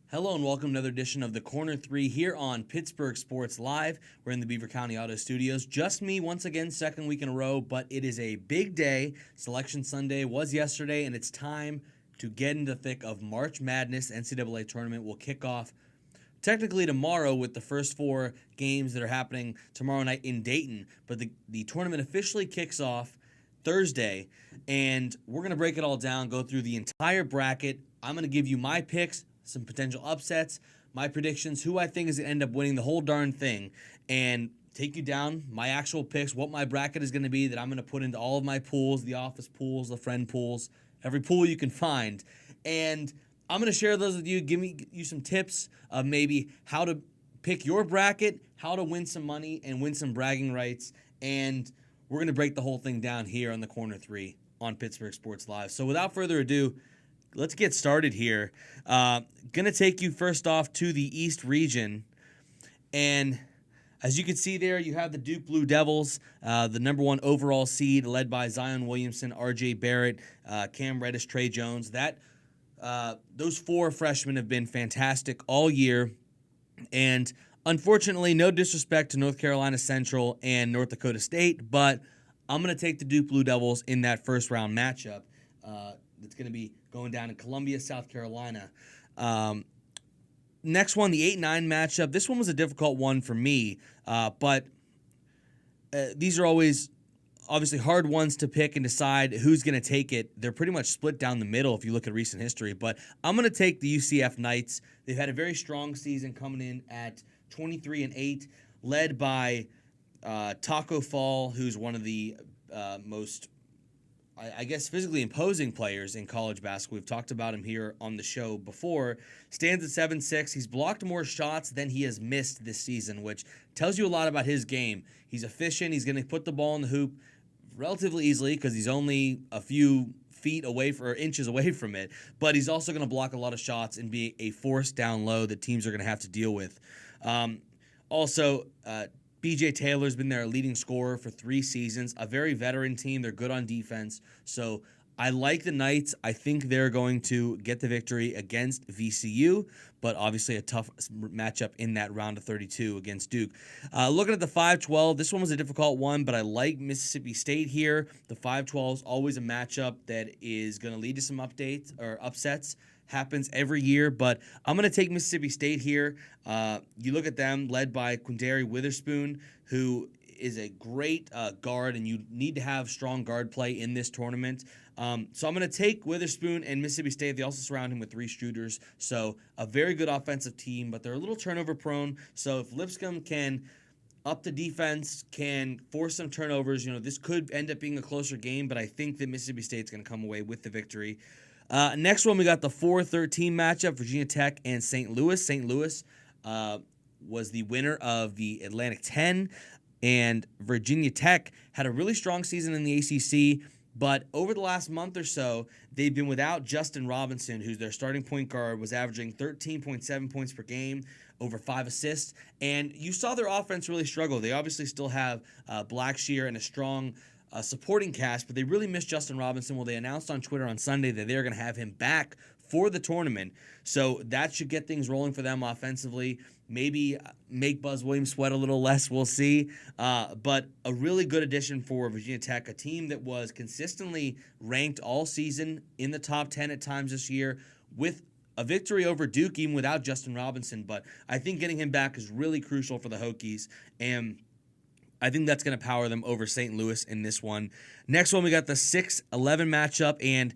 Hello and welcome to another edition of the Corner 3 here on Pittsburgh Sports Live. We're in the Beaver County Auto Studios. Just me once again, second week in a row, but it is a big day. Selection Sunday was yesterday, and it's time to get into the thick of March Madness. NCAA Tournament will kick off technically tomorrow with the first four games that are happening tomorrow night in Dayton, but the tournament officially kicks off Thursday, and we're going to break it all down, go through the entire bracket. I'm going to give you my picks, some potential upsets, my predictions, who I think is going to end up winning the whole darn thing, and take you down my actual picks, what my bracket is going to be that I'm going to put into all of my pools, the office pools, the friend pools, every pool you can find. And I'm going to share those with you, give you some tips of maybe how to pick your bracket, how to win some money and win some bragging rights, and we're going to break the whole thing down here on the Corner 3 on Pittsburgh Sports Live. So without further ado, let's get started here. Going to take you first off to the East region. And as you can see there, you have the Duke Blue Devils, the number one overall seed, led by Zion Williamson, R.J. Barrett, Cam Reddish, Trey Jones. Those four freshmen have been fantastic all year. And unfortunately, no disrespect to North Carolina Central and North Dakota State, but I'm going to take the Duke Blue Devils in that first round matchup. That's going to be going down in Columbia, South Carolina. Next one, the 8-9 matchup. This one was a difficult one for me, but these are always obviously hard ones to pick and decide who's going to take it. They're pretty much split down the middle if you look at recent history, but I'm going to take the UCF Knights. They've had a very strong season coming in at 23-8, led by Taco Fall, who's one of the most physically imposing players in college basketball. We've talked about him here on the show before. Stands at 7'6". He's blocked more shots than he has missed this season, which tells you a lot about his game. He's efficient. He's going to put the ball in the hoop relatively easily because he's only a few feet away or inches away from it, but he's also going to block a lot of shots and be a force down low that teams are going to have to deal with. BJ Taylor's been their leading scorer for 3 seasons, a very veteran team. They're good on defense. So I like the Knights. I think they're going to get the victory against VCU, but obviously a tough matchup in that round of 32 against Duke. Looking at the 5-12, this one was a difficult one, but I like Mississippi State here. The 5-12 is always a matchup that is going to lead to some updates or upsets. Happens every year, but I'm going to take Mississippi State here. You look at them, led by Quindary Witherspoon, who is a great guard, and you need to have strong guard play in this tournament. So I'm going to take Witherspoon and Mississippi State. They also surround him with 3 shooters, so a very good offensive team, but they're a little turnover prone. So if Lipscomb can up the defense, can force some turnovers, this could end up being a closer game, but I think that Mississippi State's going to come away with the victory. Next one, we got the 4-13 matchup, Virginia Tech and St. Louis. St. Louis was the winner of the Atlantic 10, and Virginia Tech had a really strong season in the ACC, but over the last month or so, they've been without Justin Robinson, who's their starting point guard, was averaging 13.7 points per game, over 5 assists, and you saw their offense really struggle. They obviously still have Blackshear and a strong supporting cast, but they really missed Justin Robinson. Well, they announced on Twitter on Sunday that they're going to have him back for the tournament, so that should get things rolling for them offensively. Maybe make Buzz Williams sweat a little less. We'll see. But a really good addition for Virginia Tech, a team that was consistently ranked all season in the top 10 at times this year, with a victory over Duke even without Justin Robinson. But I think getting him back is really crucial for the Hokies, and I think that's going to power them over St. Louis in this one. Next one, we got the 6-11 matchup, and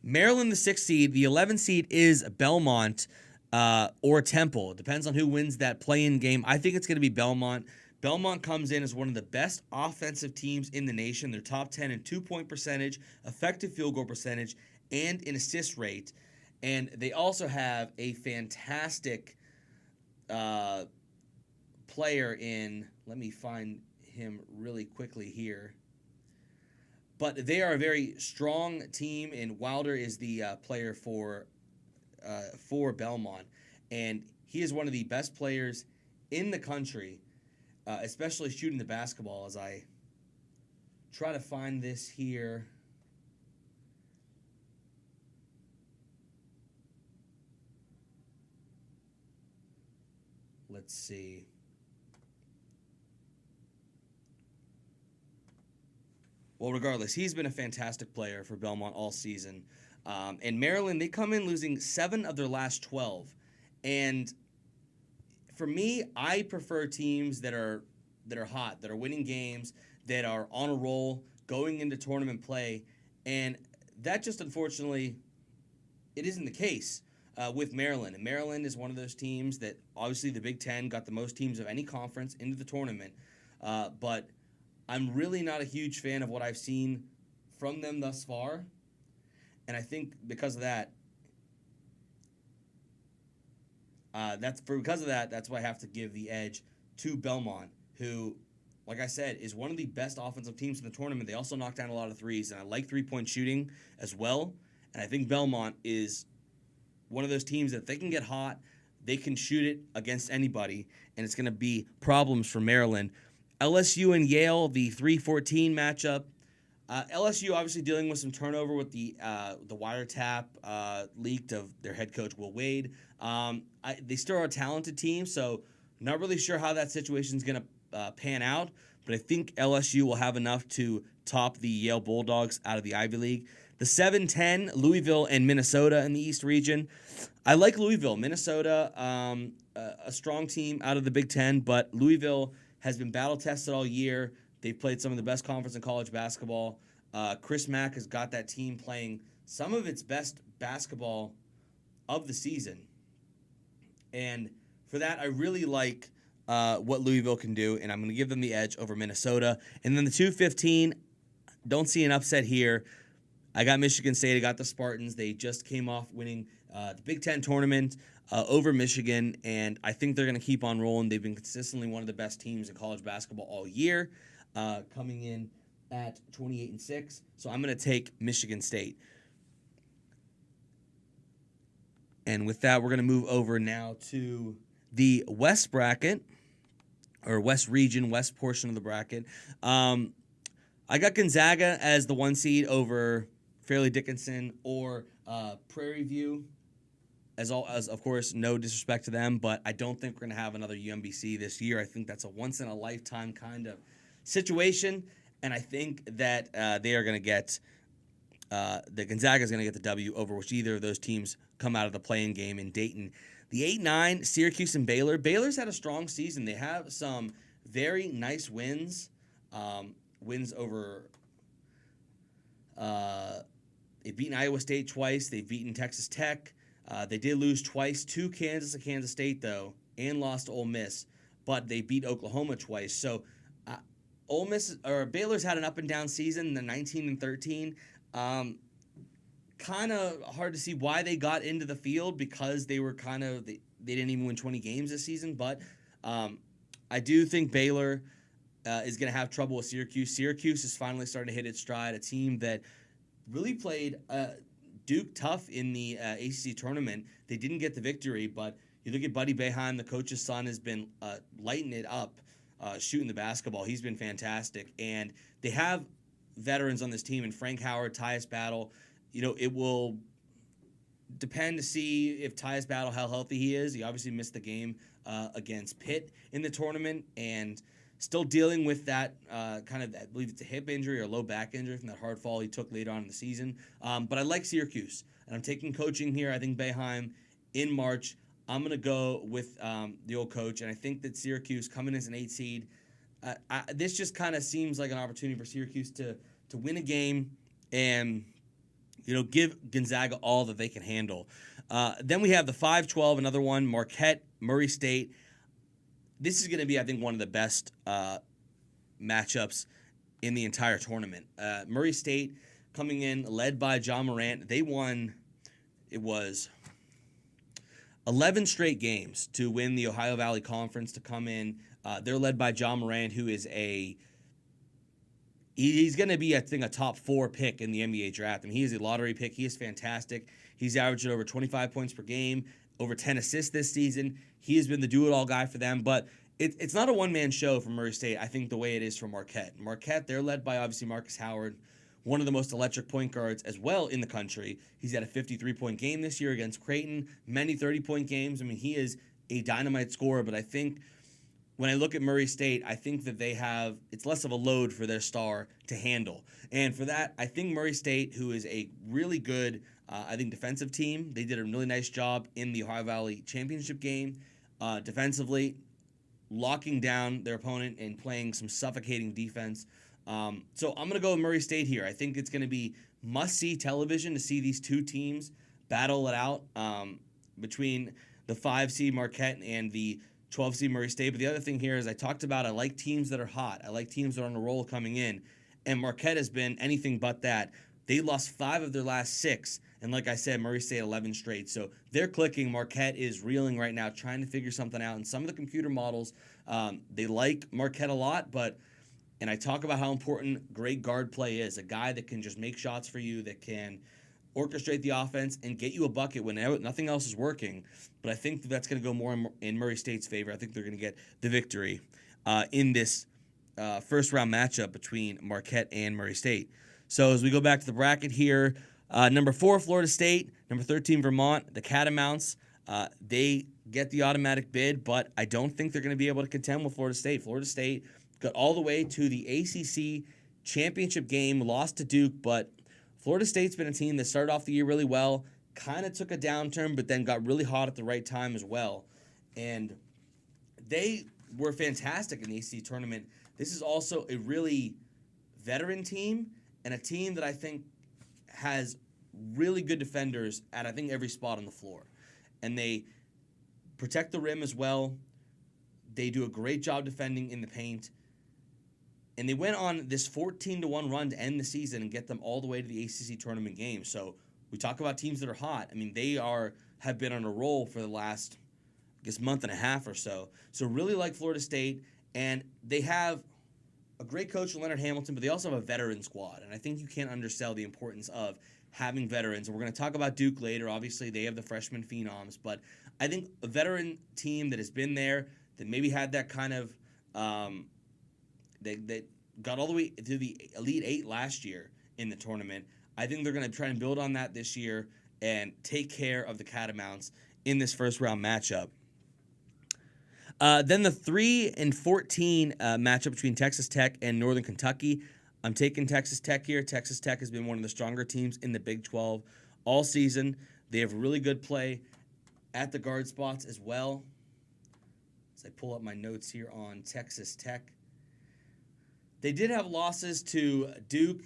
Maryland, the 6th seed. The 11th seed is Belmont or Temple. It depends on who wins that play-in game. I think it's going to be Belmont. Belmont comes in as one of the best offensive teams in the nation. They're top 10 in 2-point percentage, effective field goal percentage, and in assist rate. And they also have a fantastic player in, let me find him really quickly here. But they are a very strong team, and Wilder is the player for Belmont, and he is one of the best players in the country, especially shooting the basketball. As I try to find this here, let's see. Well, regardless, he's been a fantastic player for Belmont all season. And Maryland, they come in losing 7 of their last 12. And for me, I prefer teams that are hot, that are winning games, that are on a roll, going into tournament play. And that just, unfortunately, it isn't the case with Maryland. And Maryland is one of those teams that, obviously, the Big Ten got the most teams of any conference into the tournament. But I'm really not a huge fan of what I've seen from them thus far. And I think because of that, that's why I have to give the edge to Belmont, who, like I said, is one of the best offensive teams in the tournament. They also knock down a lot of threes, and I like three-point shooting as well. And I think Belmont is one of those teams that if they can get hot, they can shoot it against anybody, and it's going to be problems for Maryland. LSU and Yale, the 3-14 matchup. LSU obviously dealing with some turnover with the wiretap leaked of their head coach, Will Wade. They still are a talented team, so not really sure how that situation is going to pan out, but I think LSU will have enough to top the Yale Bulldogs out of the Ivy League. The 7-10, Louisville and Minnesota in the East region. I like Louisville. Minnesota, a strong team out of the Big Ten, but Louisville has been battle-tested all year. They've played some of the best conference in college basketball. Chris Mack has got that team playing some of its best basketball of the season. And for that, I really like what Louisville can do, and I'm going to give them the edge over Minnesota. And then the 2-15, don't see an upset here. I got Michigan State. I got the Spartans. They just came off winning the Big Ten tournament over Michigan, and I think they're going to keep on rolling. They've been consistently one of the best teams in college basketball all year, coming in at 28-6. So I'm going to take Michigan State. And with that, we're going to move over now to the West bracket, or West region, West portion of the bracket. I got Gonzaga as the 1 seed over Fairleigh Dickinson or Prairie View. As of course, no disrespect to them, but I don't think we're going to have another UMBC this year. I think that's a once-in-a-lifetime kind of situation, and I think that they are going to get the Gonzaga is going to get the W over which either of those teams come out of the play-in game in Dayton. The 8-9, Syracuse and Baylor. Baylor's had a strong season. They have some very nice wins. Wins over they've beaten Iowa State twice. They've beaten Texas Tech. They did lose twice to Kansas and Kansas State, though, and lost to Ole Miss. But they beat Oklahoma twice. So Baylor's had an up-and-down season, the 19-13. Kind of hard to see why they got into the field because they were they didn't even win 20 games this season. But I do think Baylor is going to have trouble with Syracuse. Syracuse is finally starting to hit its stride, a team that really played Duke tough in the ACC tournament. They didn't get the victory, but you look at Buddy Boeheim, the coach's son, has been lighting it up, shooting the basketball. He's been fantastic. And they have veterans on this team, and Frank Howard, Tyus Battle. You know, it will depend to see if Tyus Battle, how healthy he is. He obviously missed the game against Pitt in the tournament, and still dealing with that I believe it's a hip injury or low back injury from that hard fall he took later on in the season. But I like Syracuse, and I'm taking coaching here. I think Boeheim in March. I'm going to go with the old coach, and I think that Syracuse coming as an 8 seed, this just kind of seems like an opportunity for Syracuse to win a game and, you know, give Gonzaga all that they can handle. Then we have the 5-12, another one, Marquette, Murray State. This is going to be, I think, one of the best matchups in the entire tournament. Murray State coming in, led by John Morant. They won, it was 11 straight games to win the Ohio Valley Conference to come in. They're led by John Morant, who is he's going to be, I think, a top 4 pick in the NBA draft. I mean, he is a lottery pick. He is fantastic. He's averaging over 25 points per game, over 10 assists this season. He has been the do-it-all guy for them, but it's not a one-man show for Murray State, I think, the way it is for Marquette. Marquette, they're led by, obviously, Marcus Howard, one of the most electric point guards as well in the country. He's had a 53-point game this year against Creighton, many 30-point games. I mean, he is a dynamite scorer, but I think when I look at Murray State, I think that it's less of a load for their star to handle. And for that, I think Murray State, who is a really good, defensive team, they did a really nice job in the Ohio Valley Championship game defensively, locking down their opponent and playing some suffocating defense. So I'm going to go with Murray State here. I think it's going to be must-see television to see these two teams battle it out between the 5 seed Marquette and the 12 seed Murray State. But the other thing here is I talked about I like teams that are hot. I like teams that are on a roll coming in. And Marquette has been anything but that. They lost 5 of their last 6. And like I said, Murray State 11 straight. So they're clicking. Marquette is reeling right now, trying to figure something out. And some of the computer models, they like Marquette a lot. And I talk about how important great guard play is. A guy that can just make shots for you, that can orchestrate the offense and get you a bucket when nothing else is working. But I think that's going to go more in Murray State's favor. I think they're going to get the victory in this first-round matchup between Marquette and Murray State. So as we go back to the bracket here, number 4, Florida State. Number 13, Vermont. The Catamounts, they get the automatic bid, but I don't think they're going to be able to contend with Florida State. Florida State got all the way to the ACC championship game, lost to Duke, but Florida State's been a team that started off the year really well, kind of took a downturn, but then got really hot at the right time as well. And they were fantastic in the ACC tournament. This is also a really veteran team and a team that I think has really good defenders at, I think, every spot on the floor. And they protect the rim as well. They do a great job defending in the paint. And they went on this 14-1 run to end the season and get them all the way to the ACC tournament game. So we talk about teams that are hot. I mean, they have been on a roll for the last, month and a half or so. So really like Florida State. And they have a great coach, Leonard Hamilton, but they also have a veteran squad. And I think you can't undersell the importance of having veterans. And we're going to talk about Duke later. Obviously, they have the freshman phenoms. But I think a veteran team that has been there, that maybe had that kind of that got all the way to the Elite 8 last year in the tournament. I think they're going to try and build on that this year and take care of the Catamounts in this first-round matchup. Then the 3 and 14 matchup between Texas Tech and Northern Kentucky. I'm taking Texas Tech here. Texas Tech has been one of the stronger teams in the Big 12 all season. They have really good play at the guard spots as well. As I pull up my notes here on Texas Tech. They did have losses to Duke.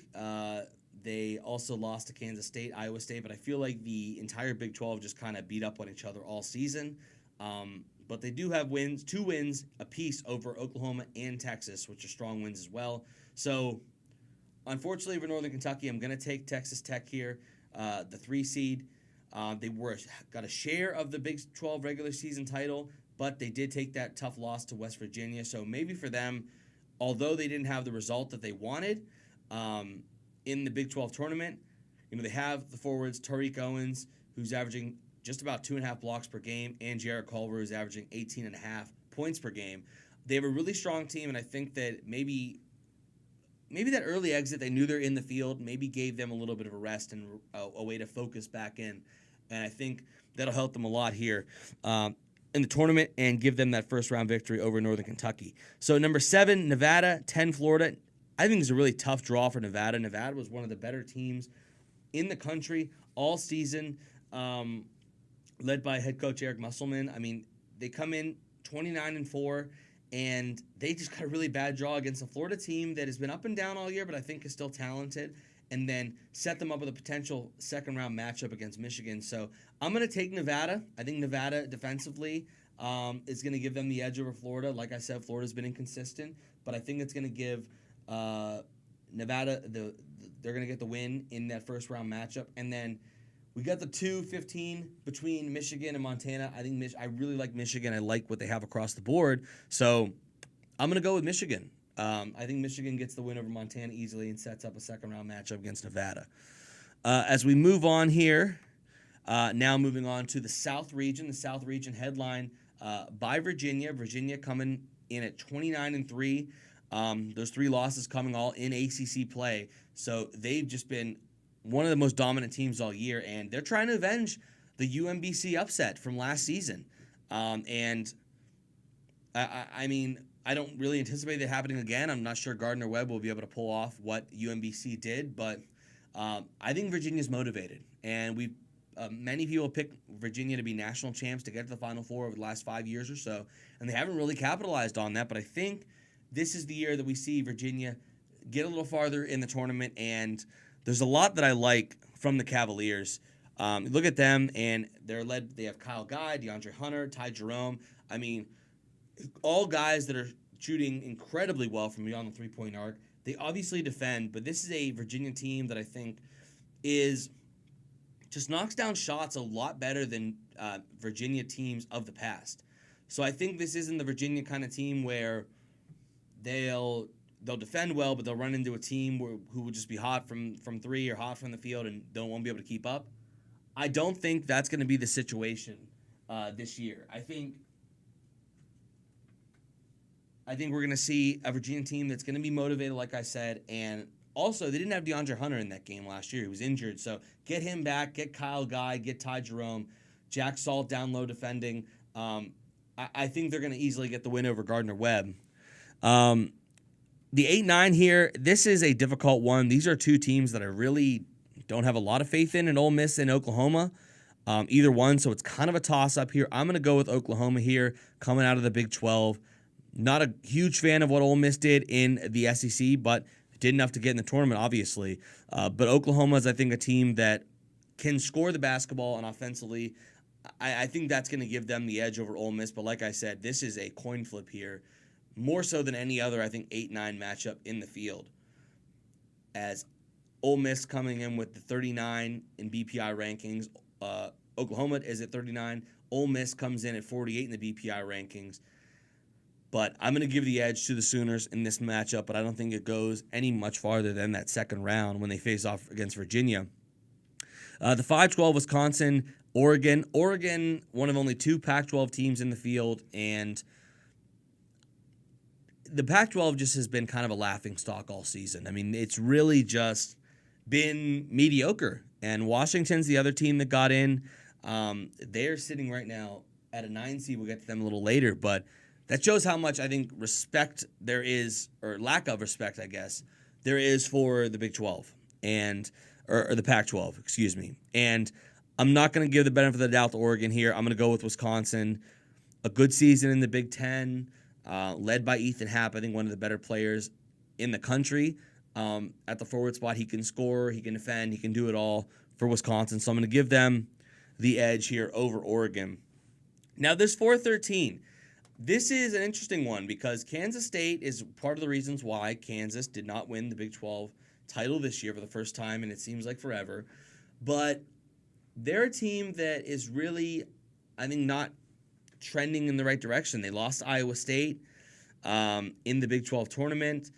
They also lost to Kansas State, Iowa State, but I feel like the entire Big 12 just kind of beat up on each other all season. But they do have 2 wins apiece over Oklahoma and Texas, which are strong wins as well. So, unfortunately for Northern Kentucky, I'm going to take Texas Tech here, the 3 seed. They got a share of the Big 12 regular season title, but they did take that tough loss to West Virginia. So maybe for them, although they didn't have the result that they wanted in the Big 12 tournament, they have the forwards Tariq Owens, who's averaging just about 2.5 blocks per game, and Jarrett Culver, who's averaging 18.5 points per game. They have a really strong team, and I think that maybe that early exit, they knew they're in the field, maybe gave them a little bit of a rest and a way to focus back in. And I think that'll help them a lot here in the tournament and give them that first-round victory over Northern Kentucky. So number 7, Nevada, 10, Florida. I think it's a really tough draw for Nevada. Nevada was one of the better teams in the country all season, led by head coach Eric Musselman. I mean, they come in 29-4, and they just got a really bad draw against a Florida team that has been up and down all year, but I think is still talented, and then set them up with a potential second-round matchup against Michigan. So I'm going to take Nevada. I think Nevada defensively is going to give them the edge over Florida. Like I said, Florida's been inconsistent, but I think it's going to give Nevada they're going to get the win in that first-round matchup. And then we got the 2-15 between Michigan and Montana. I really like Michigan. I like what they have across the board. So I'm going to go with Michigan. I think Michigan gets the win over Montana easily and sets up a second-round matchup against Nevada. As we move on here, now moving on to the South region. The South region headline by Virginia. Virginia coming in at 29-3. Those 3 losses coming all in ACC play. So they've just been one of the most dominant teams all year, and they're trying to avenge the UMBC upset from last season. And I mean, I don't really anticipate that happening again. I'm not sure Gardner Webb will be able to pull off what UMBC did, but I think Virginia's motivated, and many people pick Virginia to be national champs to get to the Final Four over the last 5 years or so, and they haven't really capitalized on that. But I think this is the year that we see Virginia get a little farther in the tournament, and there's a lot that I like from the Cavaliers. Look at them, and they have Kyle Guy, DeAndre Hunter, Ty Jerome. I mean, all guys that are shooting incredibly well from beyond the three-point arc. They obviously defend, but this is a Virginia team that I think is just knocks down shots a lot better than Virginia teams of the past. So I think this isn't the Virginia kind of team where they'll defend well, but they'll run into a team who will just be hot from three or hot from the field and won't be able to keep up. I don't think that's going to be the situation this year. I think we're going to see a Virginia team that's going to be motivated, like I said, and also they didn't have DeAndre Hunter in that game last year. He was injured, so get him back, get Kyle Guy, get Ty Jerome, Jack Salt down low defending. I think they're going to easily get the win over Gardner Webb. The 8-9 here, this is a difficult one. These are two teams that I really don't have a lot of faith in Ole Miss and Oklahoma. Either one, so it's kind of a toss-up here. I'm going to go with Oklahoma here, coming out of the Big 12. Not a huge fan of what Ole Miss did in the SEC, but did enough to get in the tournament, obviously. But Oklahoma is, I think, a team that can score the basketball, and offensively, I think that's going to give them the edge over Ole Miss. But like I said, this is a coin flip here, more so than any other, I think, 8-9 matchup in the field. As Ole Miss coming in with the 39 in BPI rankings, Oklahoma is at 39. Ole Miss comes in at 48 in the BPI rankings. But I'm going to give the edge to the Sooners in this matchup, but I don't think it goes any much farther than that second round when they face off against Virginia. The 5-12, Wisconsin, Oregon. Oregon, one of only two Pac-12 teams in the field, and the Pac-12 just has been kind of a laughingstock all season. I mean, it's really just been mediocre, and Washington's the other team that got in. They're sitting right now at a 9 seed. We'll get to them a little later, but that shows how much, I think, respect there is, or lack of respect, I guess, there is for the Big 12 or the Pac-12, excuse me. And I'm not going to give the benefit of the doubt to Oregon here. I'm going to go with Wisconsin. A good season in the Big 10, led by Ethan Happ, I think one of the better players in the country. At the forward spot, he can score, he can defend, he can do it all for Wisconsin. So I'm going to give them the edge here over Oregon. Now, this 4-13. This is an interesting one because Kansas State is part of the reasons why Kansas did not win the Big 12 title this year for the first time, and it seems like forever. But they're a team that is really, I think, not trending in the right direction. They lost to Iowa State in the Big 12 tournament.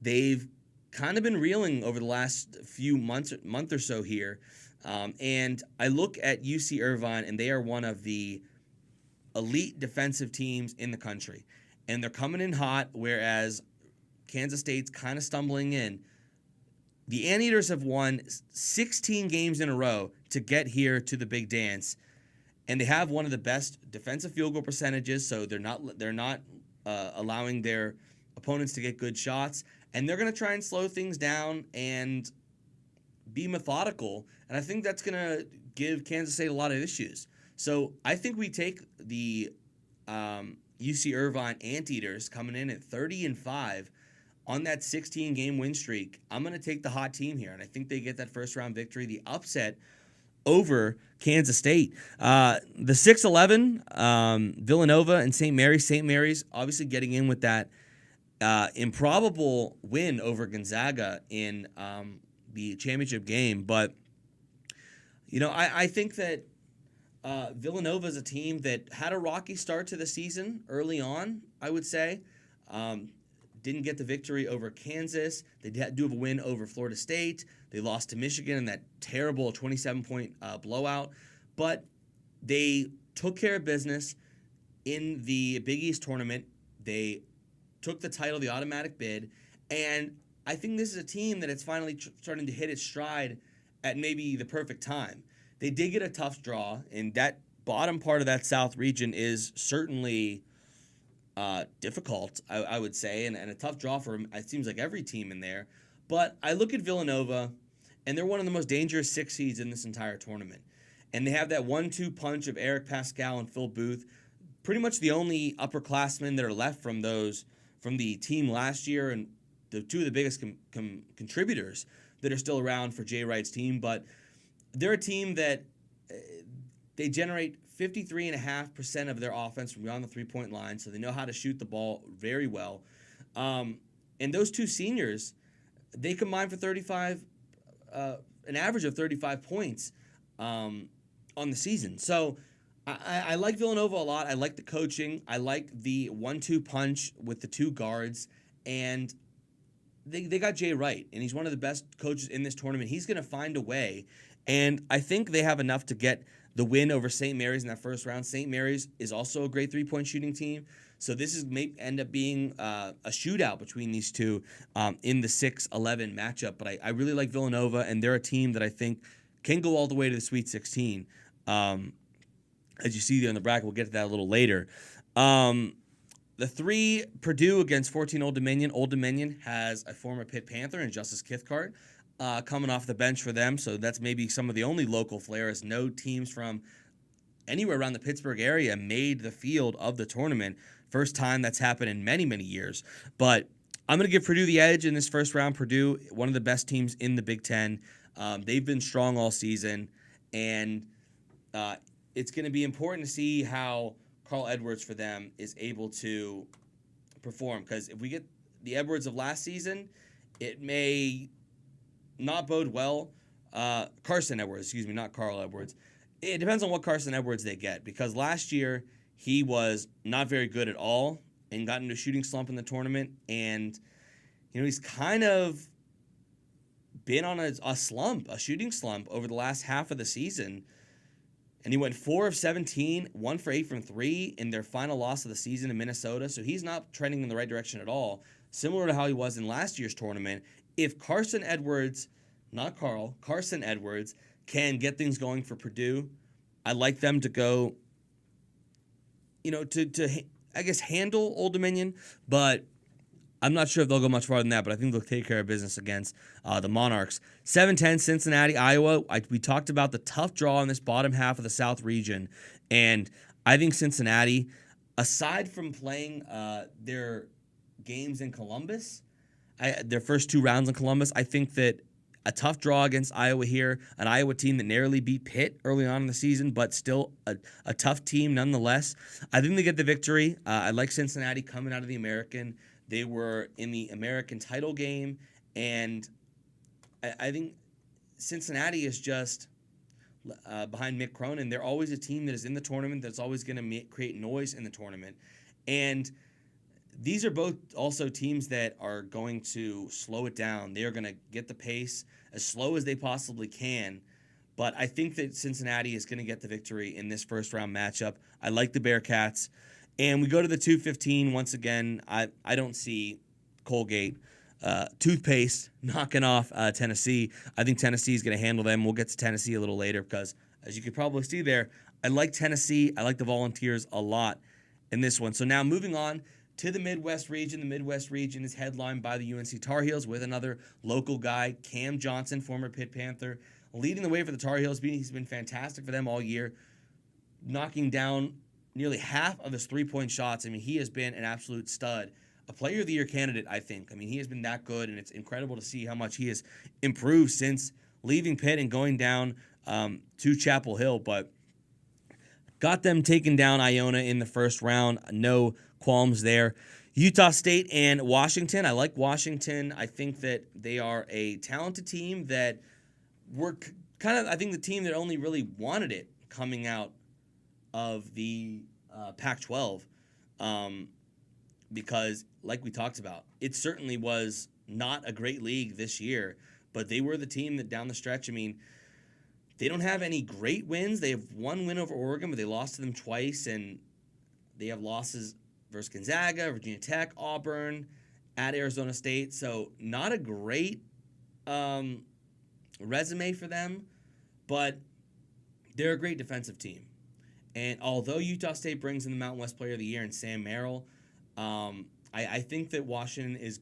They've kind of been reeling over the last few month or so here. And I look at UC Irvine, and they are one of the elite defensive teams in the country. And they're coming in hot, whereas Kansas State's kind of stumbling in. The Anteaters have won 16 games in a row to get here to the big dance, and they have one of the best defensive field goal percentages, so they're not allowing their opponents to get good shots, and they're going to try and slow things down and be methodical, and I think that's going to give Kansas State a lot of issues. So I think we take the UC Irvine Anteaters coming in at 30-5 on that 16-game win streak. I'm going to take the hot team here, and I think they get that first-round victory, the upset over Kansas State. The 6-11, Villanova and St. Mary's. St. Mary's obviously getting in with that improbable win over Gonzaga in the championship game. But, I think that Villanova is a team that had a rocky start to the season early on, I would say. Didn't get the victory over Kansas. They do have a win over Florida State. They lost to Michigan in that terrible 27-point blowout. But they took care of business in the Big East tournament. They took the title, the automatic bid. And I think this is a team that it's finally starting to hit its stride at maybe the perfect time. They did get a tough draw, and that bottom part of that South region is certainly difficult, I would say, and a tough draw for it seems like every team in there. But I look at Villanova, and they're one of the most dangerous 6 seeds in this entire tournament. And they have that 1-2 punch of Eric Pascal and Phil Booth, pretty much the only upperclassmen that are left from the team last year, and the two of the biggest contributors that are still around for Jay Wright's team. But they're a team that they generate 53.5% of their offense from beyond the three-point line, so they know how to shoot the ball very well. And those two seniors, they combine for an average of 35 points on the season. So I like Villanova a lot. I like the coaching. I like the 1-2 punch with the two guards. And they got Jay Wright, and he's one of the best coaches in this tournament. He's going to find a way. And I think they have enough to get the win over St. Mary's in that first round. St. Mary's is also a great three-point shooting team. So this may end up being a shootout between these two in the 6-11 matchup. But I really like Villanova, and they're a team that I think can go all the way to the Sweet 16. As you see there in the bracket, we'll get to that a little later. The 3, Purdue against 14 Old Dominion. Old Dominion has a former Pitt Panther and Justice Cathcart coming off the bench for them. So that's maybe some of the only local flair, as no teams from anywhere around the Pittsburgh area made the field of the tournament. First time that's happened in many, many years. But I'm going to give Purdue the edge in this first round. Purdue, one of the best teams in the Big Ten. They've been strong all season. And it's going to be important to see how Carl Edwards for them is able to perform. Because if we get the Edwards of last season, it may not bode well. Carson Edwards, not Carl Edwards. It depends on what Carson Edwards they get. Because last year, he was not very good at all and got into a shooting slump in the tournament. And, he's kind of been on a shooting slump over the last half of the season. And he went 4 of 17, 1 for 8 from 3 in their final loss of the season in Minnesota. So he's not trending in the right direction at all, similar to how he was in last year's tournament. If Carson Edwards, not Carl, Carson Edwards, can get things going for Purdue, I like them to go, I guess, handle Old Dominion. But I'm not sure if they'll go much farther than that, but I think they'll take care of business against the Monarchs. 7-10, Cincinnati, Iowa. We talked about the tough draw in this bottom half of the South region, and I think Cincinnati, aside from playing their games in Columbus, their first 2 rounds in Columbus, I think that a tough draw against Iowa here, an Iowa team that narrowly beat Pitt early on in the season, but still a tough team nonetheless. I think they get the victory. I like Cincinnati coming out of the American. They were in the American title game, and I think Cincinnati is just behind Mick Cronin. They're always a team that is in the tournament that's always going to create noise in the tournament. And these are both also teams that are going to slow it down. They are going to get the pace as slow as they possibly can. But I think that Cincinnati is going to get the victory in this first-round matchup. I like the Bearcats. And we go to the 2-15 once again. I don't see Colgate toothpaste knocking off Tennessee. I think Tennessee is going to handle them. We'll get to Tennessee a little later because, as you can probably see there, I like Tennessee. I like the Volunteers a lot in this one. So now moving on to the Midwest region. The Midwest region is headlined by the UNC Tar Heels with another local guy, Cam Johnson, former Pitt Panther, leading the way for the Tar Heels. He's been fantastic for them all year, knocking down nearly half of his three-point shots. He has been an absolute stud. A Player of the Year candidate, I think. He has been that good, and it's incredible to see how much he has improved since leaving Pitt and going down to Chapel Hill. But got them taking down Iona in the first round. No qualms there. Utah State and Washington. I like Washington. I think that they are a talented team that were kind of, I think, the team that only really wanted it coming out of the Pac-12, because, like we talked about, it certainly was not a great league this year, but they were the team that down the stretch, they don't have any great wins. They have 1 win over Oregon, but they lost to them twice, and they have losses versus Gonzaga, Virginia Tech, Auburn, at Arizona State, so not a great resume for them, but they're a great defensive team. And although Utah State brings in the Mountain West Player of the Year and Sam Merrill, I think that Washington is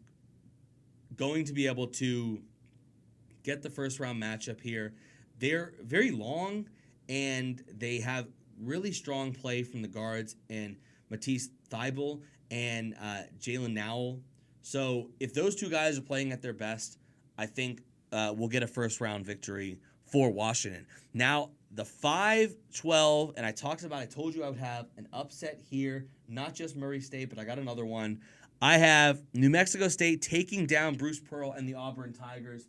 going to be able to get the first round matchup here. They're very long, and they have really strong play from the guards and Matisse Thybulle and Jalen Nowell. So if those two guys are playing at their best, I think we'll get a first round victory for Washington. Now, the 5-12, and I told you I would have an upset here, not just Murray State, but I got another one. I have New Mexico State taking down Bruce Pearl and the Auburn Tigers.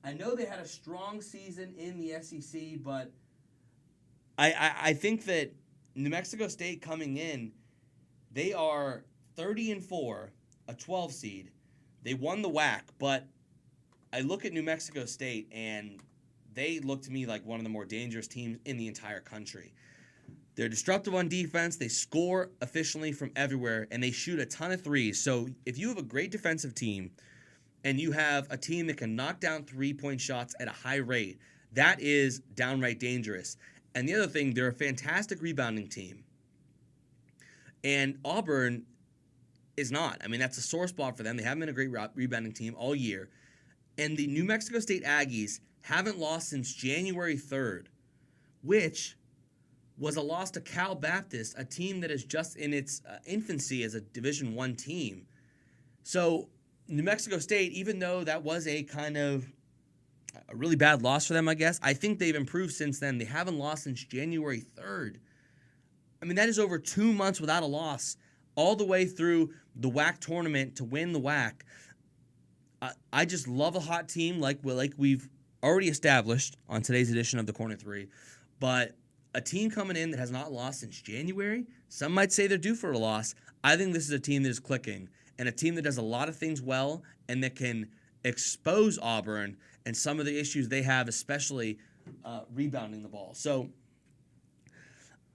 I know they had a strong season in the SEC, but I think that New Mexico State coming in, they are 30-4, a 12 seed. They won the WAC, but I look at New Mexico State, and they look to me like one of the more dangerous teams in the entire country. They're disruptive on defense. They score efficiently from everywhere, and they shoot a ton of threes. So if you have a great defensive team and you have a team that can knock down three-point shots at a high rate, that is downright dangerous. And the other thing, they're a fantastic rebounding team. And Auburn is not. I mean, that's a sore spot for them. They haven't been a great rebounding team all year. And the New Mexico State Aggies haven't lost since January 3rd, which was a loss to Cal Baptist, a team that is just in its infancy as a Division I team. So New Mexico State, even though that was a kind of a really bad loss for them, I guess, I think they've improved since then. They haven't lost since January 3rd. I mean, that is over 2 months without a loss, all the way through the WAC tournament to win the WAC. I just love a hot team like we've already established on today's edition of the Corner 3. But a team coming in that has not lost since January, some might say they're due for a loss. I think this is a team that is clicking, and a team that does a lot of things well and that can expose Auburn and some of the issues they have, especially rebounding the ball. So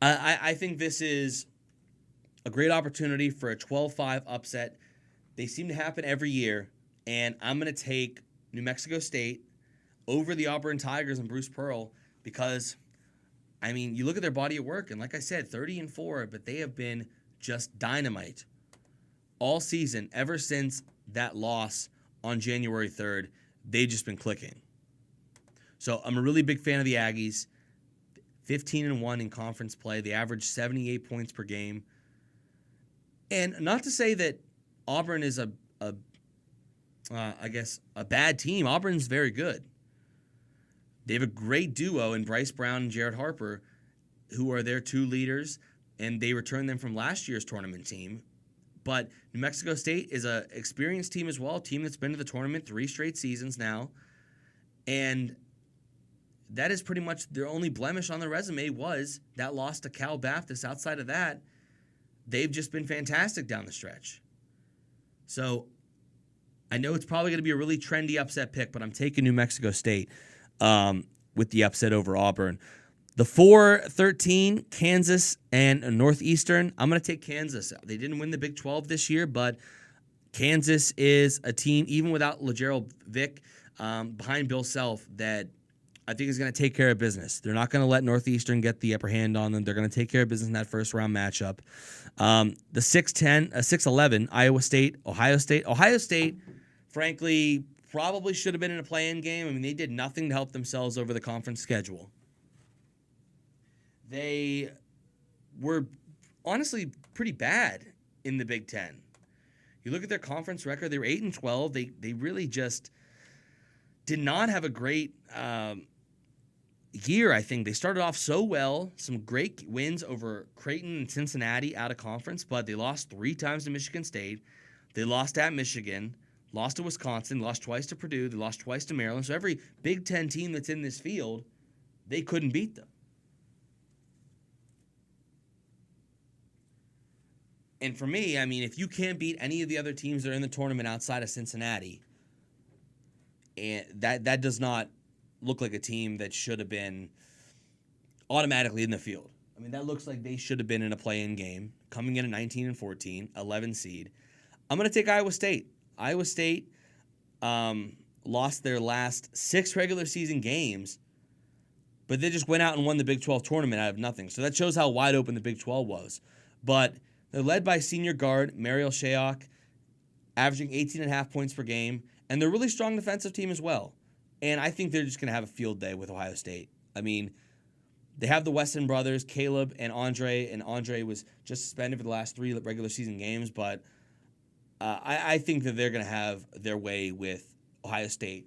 I think this is a great opportunity for a 12-5 upset. They seem to happen every year, and I'm going to take New Mexico State over the Auburn Tigers and Bruce Pearl because, I mean, you look at their body of work, and like I said, 30-4, but they have been just dynamite all season ever since that loss on January 3rd. They've just been clicking. So I'm a really big fan of the Aggies. 15-1 in conference play. They average 78 points per game. And not to say that Auburn is a bad team. Auburn's very good. They have a great duo in Bryce Brown and Jared Harper, who are their two leaders, and they returned them from last year's tournament team. But New Mexico State is an experienced team as well, a team that's been to the tournament 3 straight seasons now. And that is pretty much their only blemish on their resume was that loss to Cal Baptist. Outside of that, they've just been fantastic down the stretch. So I know it's probably going to be a really trendy upset pick, but I'm taking New Mexico State with the upset over Auburn. The 4-13, Kansas and Northeastern. I'm going to take Kansas. They didn't win the Big 12 this year, but Kansas is a team, even without LaGerald Vick behind Bill Self, that I think is going to take care of business. They're not going to let Northeastern get the upper hand on them. They're going to take care of business in that first round matchup. The 6-11, Iowa State, Ohio State. Ohio State, frankly, probably should have been in a play-in game. I mean, they did nothing to help themselves over the conference schedule. They were honestly pretty bad in the Big Ten. You look at their conference record, they were 8-12. They really just did not have a great year, I think. They started off so well, some great wins over Creighton and Cincinnati out of conference, but they lost 3 times to Michigan State. They lost at Michigan, lost to Wisconsin, lost twice to Purdue, they lost twice to Maryland. So every Big Ten team that's in this field, they couldn't beat them. And for me, I mean, if you can't beat any of the other teams that are in the tournament outside of Cincinnati, and that does not look like a team that should have been automatically in the field. I mean, that looks like they should have been in a play-in game, coming in at 19-14, 11 seed. I'm going to take Iowa State. Iowa State lost their last 6 regular season games but they just went out and won the Big 12 tournament out of nothing. So that shows how wide open the Big 12 was. But they're led by senior guard Mariel Shayok, averaging 18.5 points per game, and they're a really strong defensive team as well. And I think they're just going to have a field day with Ohio State. I mean, they have the Weston brothers, Caleb and Andre was just suspended for the last 3 regular season games, but I think that they're going to have their way with Ohio State,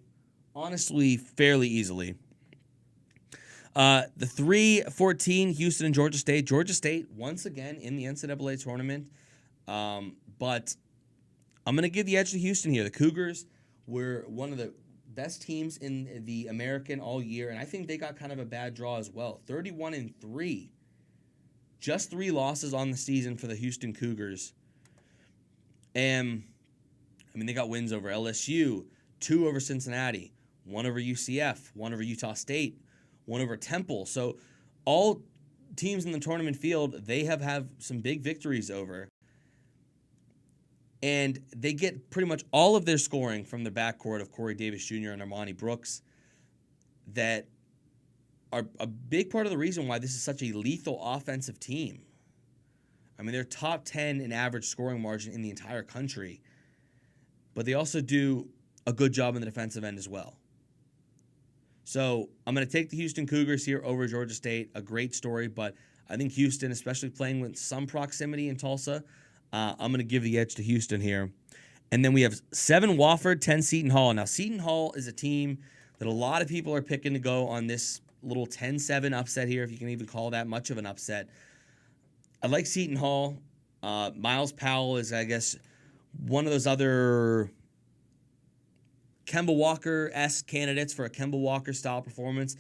honestly, fairly easily. The 3-14, Houston and Georgia State. Georgia State, once again, in the NCAA tournament. But I'm going to give the edge to Houston here. The Cougars were one of the best teams in the American all year, and I think they got kind of a bad draw as well. 31-3. Just 3 losses on the season for the Houston Cougars. And, I mean, they got wins over LSU, 2 over Cincinnati, 1 over UCF, 1 over Utah State, 1 over Temple. So all teams in the tournament field, they have some big victories over. And they get pretty much all of their scoring from the backcourt of Corey Davis Jr. and Armani Brooks that are a big part of the reason why this is such a lethal offensive team. I mean, they're top 10 in average scoring margin in the entire country, but they also do a good job in the defensive end as well. So I'm going to take the Houston Cougars here over Georgia State. A great story, but I think Houston, especially playing with some proximity in Tulsa, I'm going to give the edge to Houston here. And then we have 7 Wofford, 10 Seton Hall. Now, Seton Hall is a team that a lot of people are picking to go on this little 10-7 upset here, if you can even call that much of an upset. I like Seton Hall. Miles Powell is, I guess, one of those other Kemba Walker-esque candidates for a Kemba Walker-style performance.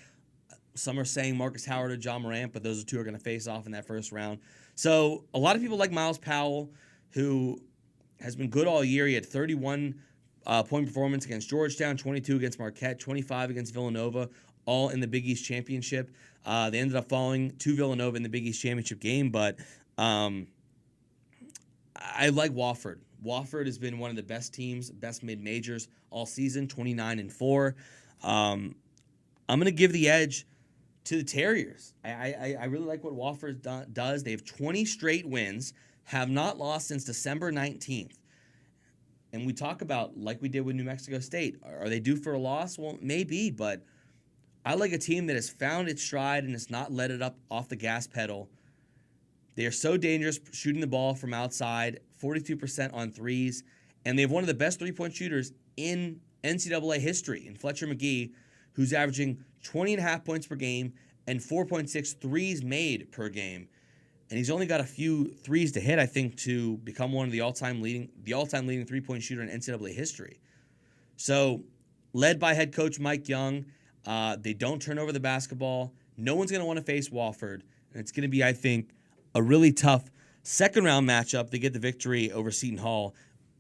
Some are saying Marcus Howard or John Morant, but those 2 are going to face off in that first round. So a lot of people like Miles Powell, who has been good all year. He had 31-point performance against Georgetown, 22 against Marquette, 25 against Villanova, all in the Big East Championship. They ended up falling to Villanova in the Big East Championship game, but I like Wofford. Wofford has been one of the best teams, best mid-majors all season, 29-4. I'm going to give the edge to the Terriers. I really like what Wofford does. They have 20 straight wins, have not lost since December 19th. And we talk about, like we did with New Mexico State, are they due for a loss? Well, maybe, but I like a team that has found its stride and has not let it up off the gas pedal. They are so dangerous shooting the ball from outside, 42% on threes, and they have one of the best three-point shooters in NCAA history in Fletcher McGee, who's averaging 20.5 points per game and 4.6 threes made per game. And he's only got a few threes to hit, I think, to become one of the all-time leading three-point shooter in NCAA history. So, led by head coach Mike Young, they don't turn over the basketball. No one's going to want to face Wofford, and it's going to be, I think, a really tough second-round matchup. They get the victory over Seton Hall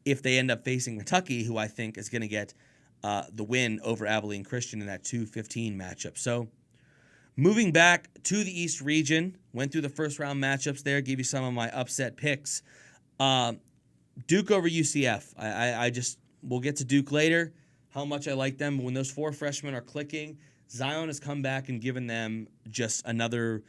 if they end up facing Kentucky, who I think is going to get the win over Abilene Christian in that 2-15 matchup. So, moving back to the East region, went through the first-round matchups there, gave you some of my upset picks. Duke over UCF. We'll get to Duke later, how much I like them. But when those 4 freshmen are clicking, Zion has come back and given them just another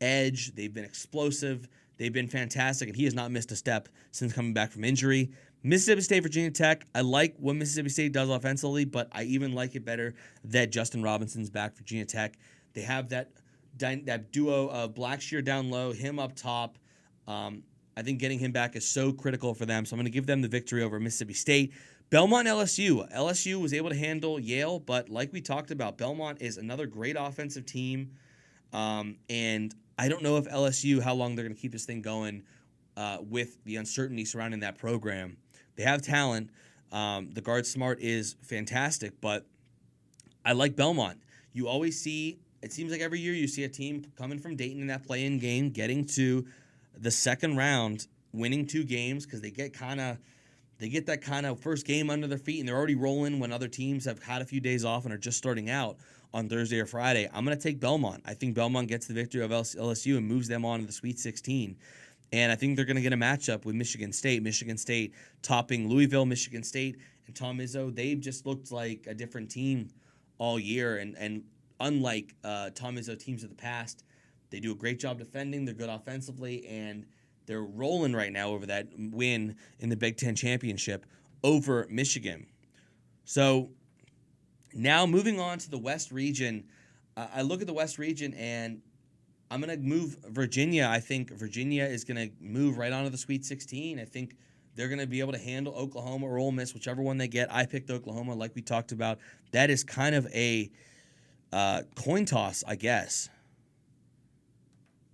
edge. They've been explosive. They've been fantastic, and he has not missed a step since coming back from injury. Mississippi State, Virginia Tech, I like what Mississippi State does offensively, but I even like it better that Justin Robinson's back. Virginia Tech, they have that duo of Blackshear down low, him up top. I think getting him back is so critical for them, so I'm going to give them the victory over Mississippi State. Belmont, LSU. LSU was able to handle Yale, but like we talked about, Belmont is another great offensive team, and I don't know if LSU, how long they're going to keep this thing going with the uncertainty surrounding that program. They have talent. The guard smart is fantastic, but I like Belmont. You always see, it seems like every year you see a team coming from Dayton in that play-in game, getting to the second round, winning 2 games because they get that kind of first game under their feet, and they're already rolling when other teams have had a few days off and are just starting out on Thursday or Friday. I'm going to take Belmont. I think Belmont gets the victory of LSU and moves them on to the Sweet 16. And I think they're going to get a matchup with Michigan State. Michigan State topping Louisville, Michigan State, and Tom Izzo. They've just looked like a different team all year. And unlike Tom Izzo teams of the past. They do a great job defending. They're good offensively, and they're rolling right now over that win in the Big Ten championship over Michigan. So now moving on to the West region, I look at the West region and I'm going to move Virginia. I think Virginia is going to move right onto the Sweet 16. I think they're going to be able to handle Oklahoma or Ole Miss, whichever one they get. I picked Oklahoma, like we talked about. That is kind of a coin toss, I guess,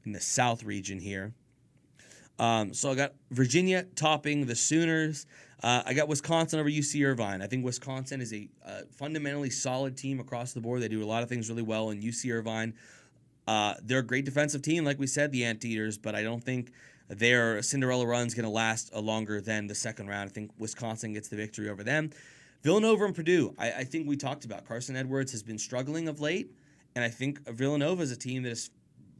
in the South region here. So I got Virginia topping the Sooners. I got Wisconsin over UC Irvine. I think Wisconsin is a fundamentally solid team across the board. They do a lot of things really well. And UC Irvine, they're a great defensive team, like we said, the Anteaters, but I don't think their Cinderella run is going to last longer than the second round. I think Wisconsin gets the victory over them. Villanova and Purdue, I think we talked about. Carson Edwards has been struggling of late, and I think Villanova is a team that is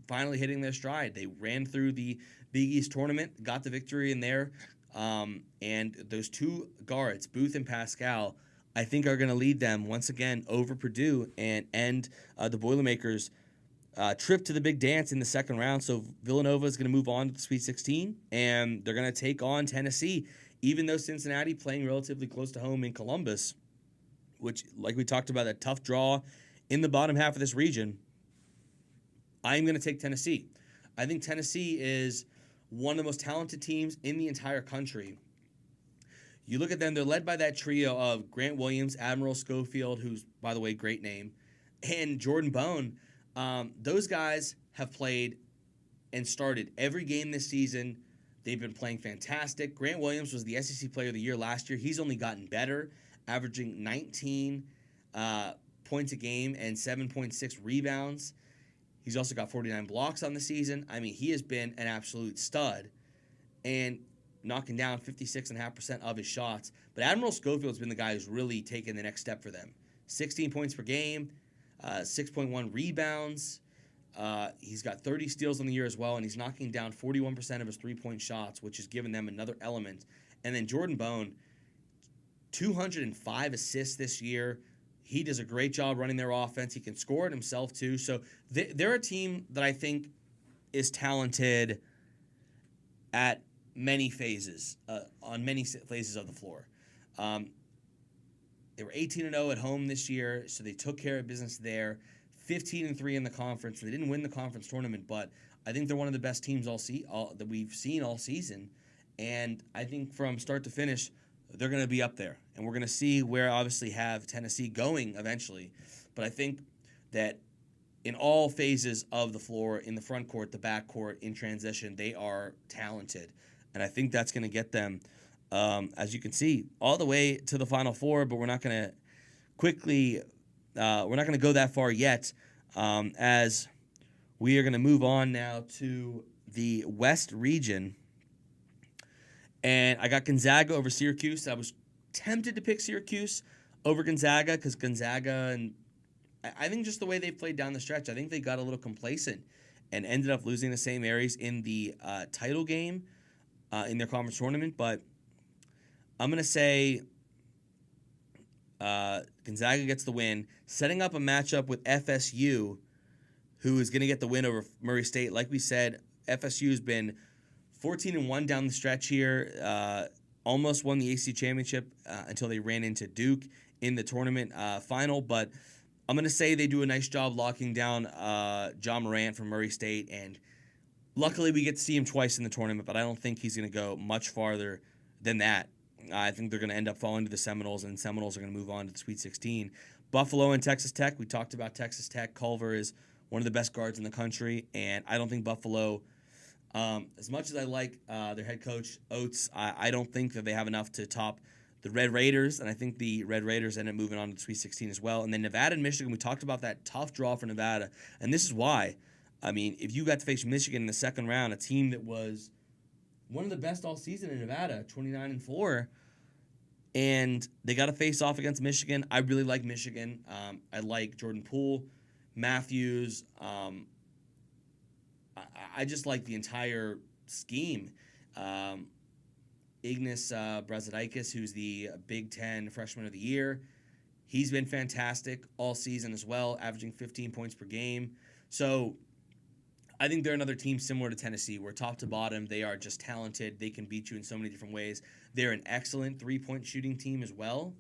finally hitting their stride. They ran through the Big East tournament, got the victory in there, and those two guards, Booth and Pascal, I think are going to lead them once again over Purdue and end the Boilermakers' trip to the big dance in the second round. So Villanova is going to move on to the Sweet 16, and they're going to take on Tennessee, even though Cincinnati playing relatively close to home in Columbus, which, like we talked about, a tough draw in the bottom half of this region. I'm going to take Tennessee. I think Tennessee is one of the most talented teams in the entire country. You look at them, they're led by that trio of Grant Williams, Admiral Schofield, who's, by the way, great name, and Jordan Bone. Those guys have played and started every game this season. They've been playing fantastic. Grant Williams was the SEC Player of the Year last year. He's only gotten better, averaging 19 points a game and 7.6 rebounds. He's also got 49 blocks on the season. I mean, he has been an absolute stud and knocking down 56.5% of his shots. But Admiral Schofield's been the guy who's really taken the next step for them. 16 points per game, 6.1 rebounds. He's got 30 steals on the year as well, and he's knocking down 41% of his three-point shots, which has given them another element. And then Jordan Bone, 205 assists this year. He does a great job running their offense. He can score it himself, too. So they're a team that I think is talented at many phases, on many phases of the floor. They were 18-0 at home this year, so they took care of business there. 15-3 in the conference. They didn't win the conference tournament, but I think they're one of the best teams that we've seen all season. And I think from start to finish, they're going to be up there. And we're going to see where obviously have Tennessee going eventually. But I think that in all phases of the floor, in the front court, the back court, in transition, they are talented. And I think that's going to get them, as you can see, all the way to the Final Four. But we're not going to we're not going to go that far yet, as we are going to move on now to the West region. And I got Gonzaga over Syracuse. I was tempted to pick Syracuse over Gonzaga because Gonzaga, and I think just the way they played down the stretch, I think they got a little complacent and ended up losing to St. Mary's in the title game in their conference tournament. But I'm going to say Gonzaga gets the win, setting up a matchup with FSU, who is going to get the win over Murray State. Like we said, FSU has been 14-1 down the stretch here, almost won the AC championship until they ran into Duke in the tournament final. But I'm going to say they do a nice job locking down John Morant from Murray State, and luckily we get to see him twice in the tournament, but I don't think he's going to go much farther than that. I think they're going to end up falling to the Seminoles, and Seminoles are going to move on to the Sweet 16. Buffalo and Texas Tech. We talked about Texas Tech. Culver is one of the best guards in the country, and I don't think Buffalo, as much as I like their head coach, Oates, I don't think that they have enough to top the Red Raiders, and I think the Red Raiders end up moving on to the Sweet 16 as well. And then Nevada and Michigan, we talked about that tough draw for Nevada, and this is why. I mean, if you got to face Michigan in the second round, a team that was one of the best all season in Nevada, 29-4, and they got to face off against Michigan. I really like Michigan. I like Jordan Poole, Matthews. I just like the entire scheme. Ignas Brazdeikis, who's the Big Ten Freshman of the Year, He's been fantastic all season as well, averaging 15 points per game. So I think they're another team similar to Tennessee, where top to bottom, they are just talented. They can beat you in so many different ways. They're an excellent three-point shooting team as well,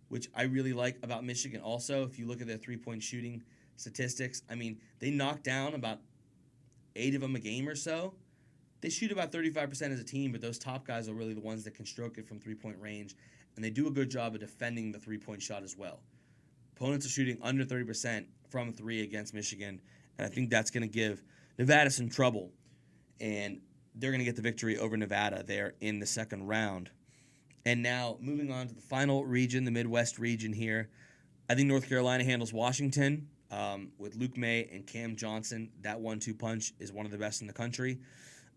which I really like about Michigan also. If you look at their three-point shooting statistics, I mean, they knock down about 8 of them a game or so. They shoot about 35% as a team, but those top guys are really the ones that can stroke it from three-point range, and they do a good job of defending the three-point shot as well. Opponents are shooting under 30% from three against Michigan, and I think that's going to give Nevada some trouble, and they're going to get the victory over Nevada there in the second round. And now, moving on to the final region, the Midwest region here, I think North Carolina handles Washington with Luke May and Cam Johnson. That 1-2 punch is one of the best in the country.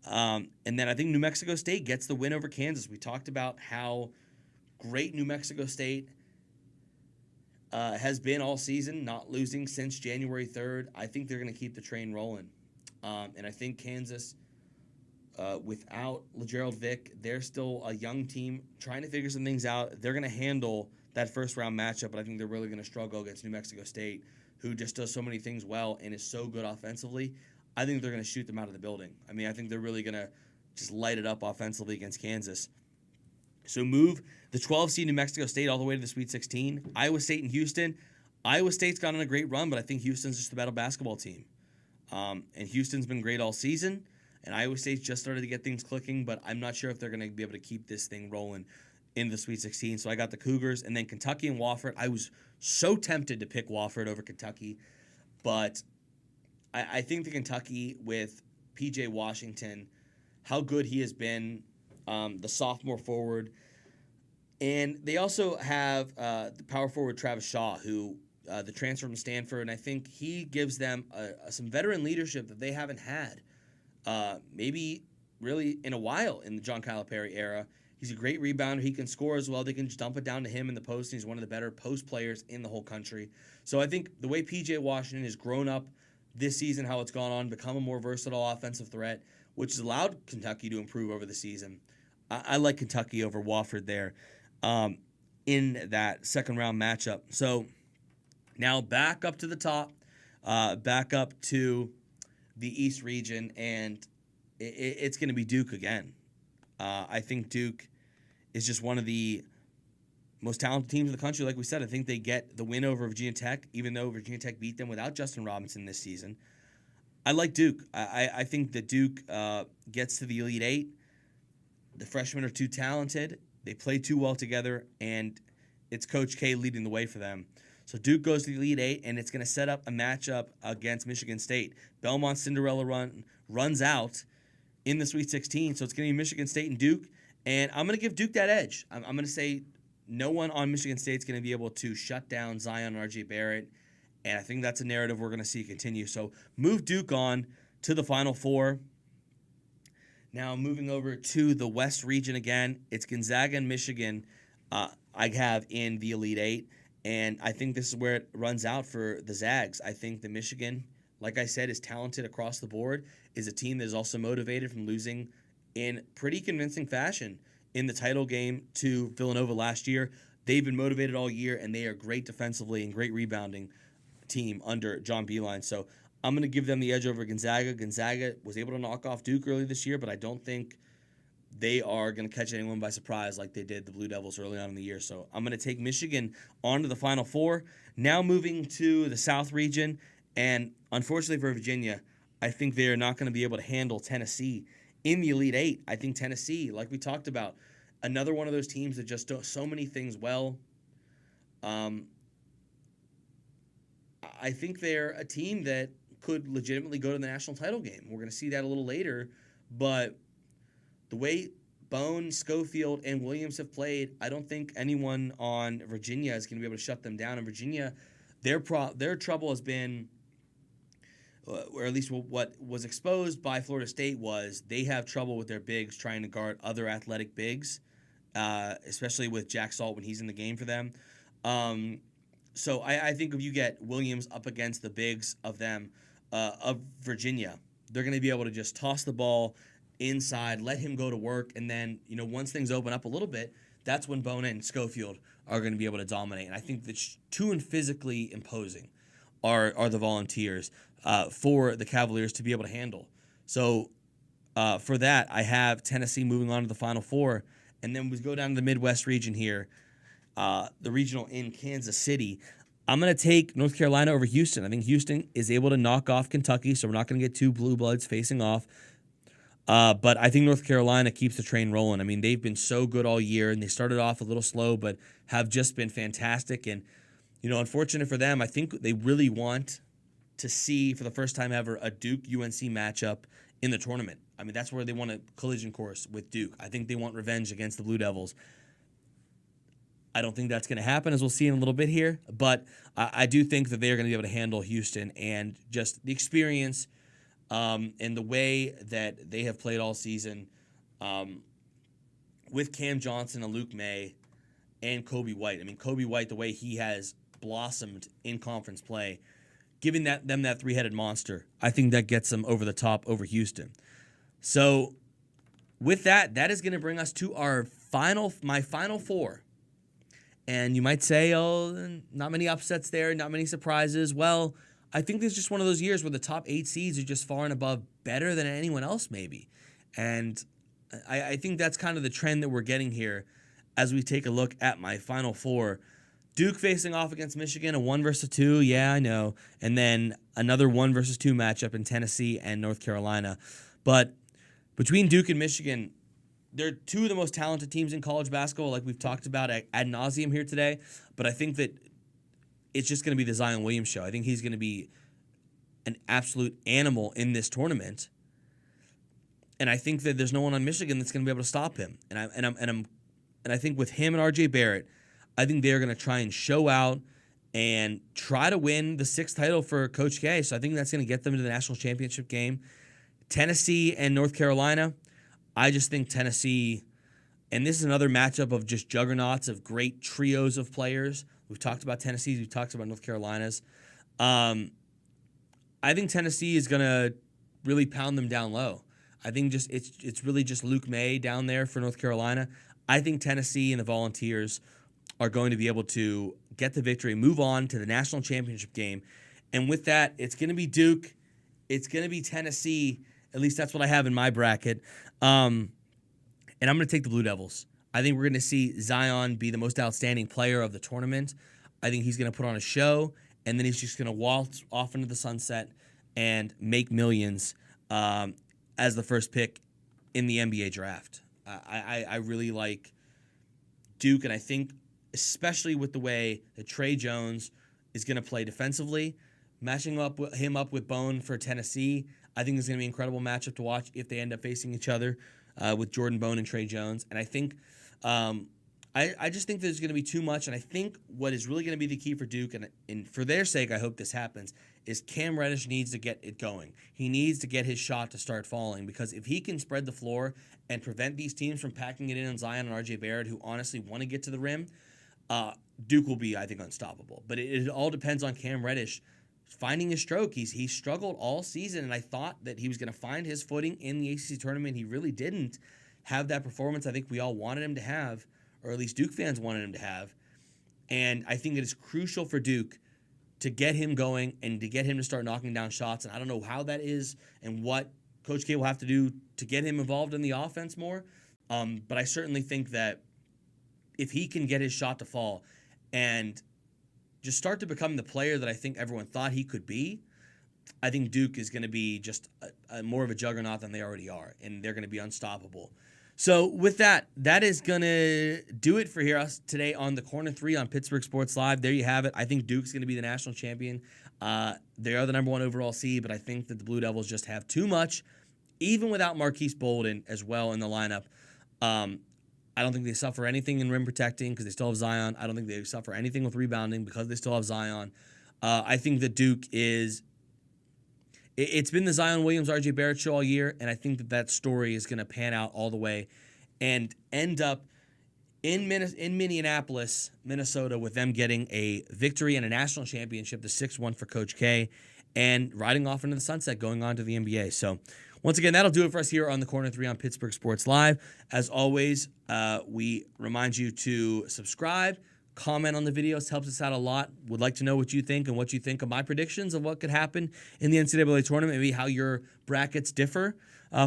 And then I think New Mexico State gets the win over Kansas. We talked about how great New Mexico State has been all season, not losing since January 3rd. I think they're going to keep the train rolling. And I think Kansas, without LaGerald Vick, they're still a young team trying to figure some things out. They're going to handle that first-round matchup, but I think they're really going to struggle against New Mexico State, who just does so many things well and is so good offensively. I think they're going to shoot them out of the building. I mean, I think they're really going to just light it up offensively against Kansas. So move the 12 seed New Mexico State all the way to the Sweet 16. Iowa State and Houston. Iowa State's gone on a great run, but I think Houston's just a better basketball team. And Houston's been great all season, and Iowa State's just started to get things clicking, but I'm not sure if they're going to be able to keep this thing rolling in the Sweet 16. So I got the Cougars, and then Kentucky and Wofford. I was so tempted to pick Wofford over Kentucky, but I think the Kentucky with P.J. Washington, how good he has been, the sophomore forward. And they also have the power forward Travis Shaw, who the transfer from Stanford, and I think he gives them some veteran leadership that they haven't had maybe really in a while in the John Calipari era. He's a great rebounder. He can score as well. They can just dump it down to him in the post. He's one of the better post players in the whole country. So I think the way P.J. Washington has grown up this season, how it's gone on, become a more versatile offensive threat, which has allowed Kentucky to improve over the season. I like Kentucky over Wofford there in that second-round matchup. So now back up to the top, back up to the East region, and it's going to be Duke again. I think Duke is just one of the most talented teams in the country. Like we said, I think they get the win over Virginia Tech, even though Virginia Tech beat them without Justin Robinson this season. I like Duke. I think that Duke gets to the Elite Eight. The freshmen are too talented. They play too well together, and it's Coach K leading the way for them. So Duke goes to the Elite Eight, and it's going to set up a matchup against Michigan State. Belmont's Cinderella run runs out in the Sweet 16, so it's going to be Michigan State and Duke, and I'm going to give Duke that edge. I'm going to say no one on Michigan State's going to be able to shut down Zion and R.J. Barrett, and I think that's a narrative we're going to see continue. So move Duke on to the Final Four. Now moving over to the West region again, it's Gonzaga and Michigan I have in the Elite Eight, and I think this is where it runs out for the Zags. I think the Michigan, like I said, is talented across the board, is a team that is also motivated from losing in pretty convincing fashion in the title game to Villanova last year. They've been motivated all year, and they are great defensively and great rebounding team under John Beilein. So I'm going to give them the edge over Gonzaga. Gonzaga was able to knock off Duke early this year, but I don't think they are going to catch anyone by surprise like they did the Blue Devils early on in the year. So I'm going to take Michigan on to the Final Four. Now moving to the South region, and unfortunately for Virginia, I think they are not going to be able to handle Tennessee in the Elite Eight. I think Tennessee, like we talked about, another one of those teams that just do so many things well. I think they're a team that could legitimately go to the national title game. We're going to see that a little later, but the way Bone, Schofield, and Williams have played, I don't think anyone on Virginia is going to be able to shut them down. And Virginia, their trouble has been, or at least what was exposed by Florida State was they have trouble with their bigs trying to guard other athletic bigs, especially with Jack Salt when he's in the game for them. So I think if you get Williams up against the bigs of them, of Virginia, they're going to be able to just toss the ball inside, let him go to work, and then, once things open up a little bit, that's when Bona and Schofield are going to be able to dominate. And I think that too and physically imposing are the Volunteers for the Cavaliers to be able to handle. So for that, I have Tennessee moving on to the Final Four. And then we go down to the Midwest region here, the regional in Kansas City. I'm going to take North Carolina over Houston. I think Houston is able to knock off Kentucky, so we're not going to get two blue bloods facing off. But I think North Carolina keeps the train rolling. I mean, they've been so good all year, and they started off a little slow, but have just been fantastic. And, unfortunate for them, I think they really want to see, for the first time ever, a Duke-UNC matchup in the tournament. I mean, that's where they want a collision course with Duke. I think they want revenge against the Blue Devils. I don't think that's going to happen, as we'll see in a little bit here. But I do think that they are going to be able to handle Houston, and just the experience and the way that they have played all season with Cam Johnson and Luke May and Kobe White. I mean, Kobe White, the way he has blossomed in conference play, giving them that three-headed monster, I think that gets them over the top over Houston. So with that is going to bring us to my final four. And you might say, oh, not many upsets there, not many surprises. Well, I think there's just one of those years where the top 8 seeds are just far and above better than anyone else maybe. And I think that's kind of the trend that we're getting here as we take a look at my final four. Duke facing off against Michigan, a 1 versus 2, yeah, I know. And then another 1 versus 2 matchup in Tennessee and North Carolina. But between Duke and Michigan, they're two of the most talented teams in college basketball, like we've talked about ad nauseum here today. But I think that it's just going to be the Zion Williams show. I think he's going to be an absolute animal in this tournament. And I think that there's no one on Michigan that's going to be able to stop him. And I think with him and RJ Barrett, I think they're going to try and show out and try to win the 6th title for Coach K. So I think that's going to get them to the national championship game. Tennessee and North Carolina, I just think Tennessee, and this is another matchup of just juggernauts of great trios of players. We've talked about Tennessee's, we've talked about North Carolina's. I think Tennessee is going to really pound them down low. I think it's really just Luke May down there for North Carolina. I think Tennessee and the Volunteers are going to be able to get the victory, move on to the national championship game. And with that, it's going to be Duke. It's going to be Tennessee. At least that's what I have in my bracket. And I'm going to take the Blue Devils. I think we're going to see Zion be the most outstanding player of the tournament. I think he's going to put on a show, and then he's just going to waltz off into the sunset and make millions as the first pick in the NBA draft. I really like Duke, and I think especially with the way that Trey Jones is going to play defensively, matching him up with Bone for Tennessee, I think it's going to be an incredible matchup to watch if they end up facing each other with Jordan Bone and Trey Jones. And I think I just think there's going to be too much, and I think what is really going to be the key for Duke, and for their sake, I hope this happens, is Cam Reddish needs to get it going. He needs to get his shot to start falling, because if he can spread the floor and prevent these teams from packing it in on Zion and RJ Barrett, who honestly want to get to the rim, Duke will be, I think, unstoppable. But it all depends on Cam Reddish finding his stroke. He struggled all season, and I thought that he was going to find his footing in the ACC tournament. He really didn't have that performance I think we all wanted him to have, or at least Duke fans wanted him to have. And I think it is crucial for Duke to get him going and to get him to start knocking down shots. And I don't know how that is and what Coach K will have to do to get him involved in the offense more. But I certainly think that if he can get his shot to fall and just start to become the player that I think everyone thought he could be, I think Duke is going to be just more of a juggernaut than they already are, and they're going to be unstoppable. So with that is going to do it for us today on the Corner 3 on Pittsburgh Sports Live. There you have it. I think Duke's going to be the national champion. They are the number 1 overall seed, but I think that the Blue Devils just have too much, even without Marquise Bolden as well in the lineup. I don't think they suffer anything in rim protecting because they still have Zion. I don't think they suffer anything with rebounding because they still have Zion. I think that Duke is... It's been the Zion Williams, RJ Barrett show all year, and I think that story is going to pan out all the way and end up in Minneapolis, Minnesota, with them getting a victory and a national championship, the 6-1 for Coach K, and riding off into the sunset, going on to the NBA. So Once again, that'll do it for us here on the Corner 3 on Pittsburgh Sports Live. As always, we remind you to subscribe, comment on the videos, helps us out a lot. Would like to know what you think and what you think of my predictions of what could happen in the NCAA tournament, maybe how your brackets differ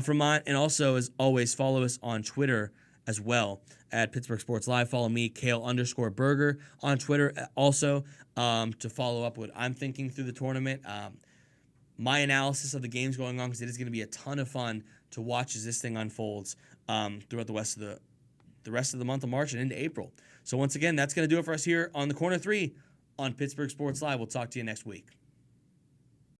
from mine. And also, as always, follow us on Twitter as well at Pittsburgh Sports Live. Follow me, Cale_Berger, on Twitter also to follow up what I'm thinking through the tournament. My analysis of the games going on, because it is going to be a ton of fun to watch as this thing unfolds throughout the rest of the month of March and into April. So once again, that's going to do it for us here on the Corner 3 on Pittsburgh Sports Live. We'll talk to you next week.